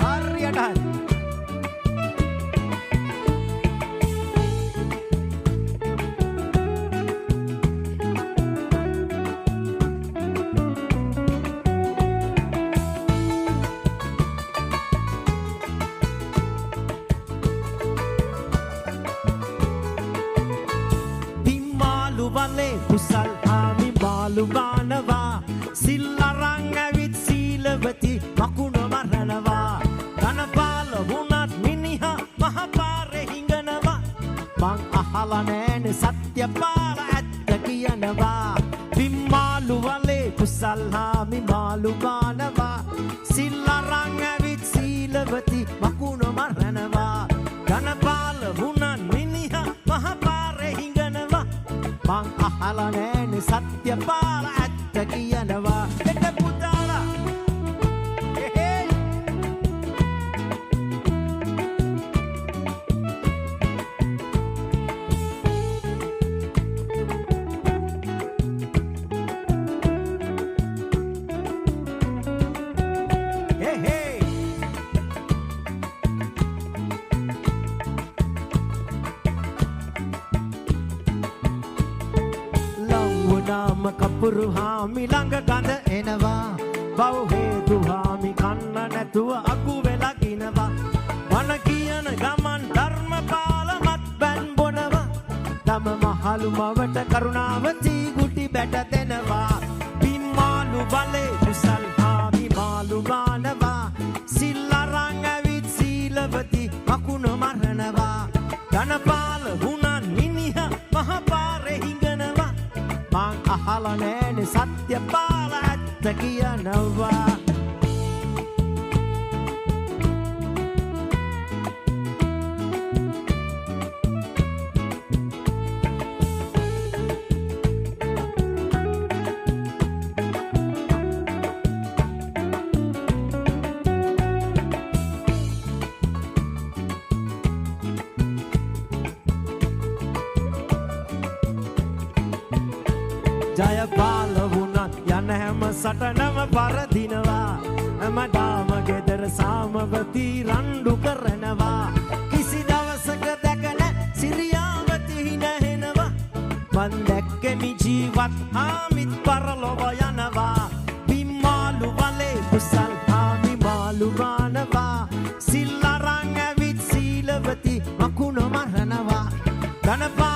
හරියට වලේ කුසල් හාමි බාලු බානවා සිල් අරන් ඇවිත් සීලවති මකුණ මරනවා ධනපාල වුණත් මිනිහා මහපාරේ හිඟනවා මං අහලා නෑනේ සත්‍ය පාර ඇත්ත කියනවා බිම්මාලු වලේ කුසල් හාමි බාලු බානවා සිල් අරන් ඇවිත් සීලවති මකුණ මරනවා ධනපාල වුණත් මිනිහා මහපාරේ හිඟනවා මං අහලා නෑනේ සත්‍ය පාර ඇත්ත කියනවා එට පුතාලා නාම කපුරු හාමි ළඟ ගඳ එනවා බෞහේතු හාමි කන්න නැතුව අකු වෙලා කිනවා වන කියන ගමන් ධර්මපාලමත් බැන් බොනවා තම මහලු මවට කරුණාවති ගුටි බැට දෙනවා බිම්මාලු බලේ කුසල් හාමි මාලු ගානවා සිල් අරන් ඇවිත් සීලවති මකුණ මරනවා ධනපාල වුණන් මිනිහා මහපාරේ හිඟනවා මං අහලා නෑනේ සත්‍ය පාල ඇත්ත කියනවා ජය පාල වුණත් යන හැම සටනම පරදිනවා හැමදාම ගෙදර සාමවති රණ්ඩු කරනවා කිසි දවසක දැකන සිරියාවති හිනහෙනවා මන් දැක්කෙමි ජීවත් හාමිත් පරලොව යනවා බිම්මාලු වලේ කුසල් හාමි මාලු ගානවා සිල් අරන් ඇවිත් සීලවති මකුණ මරනවා ධනපා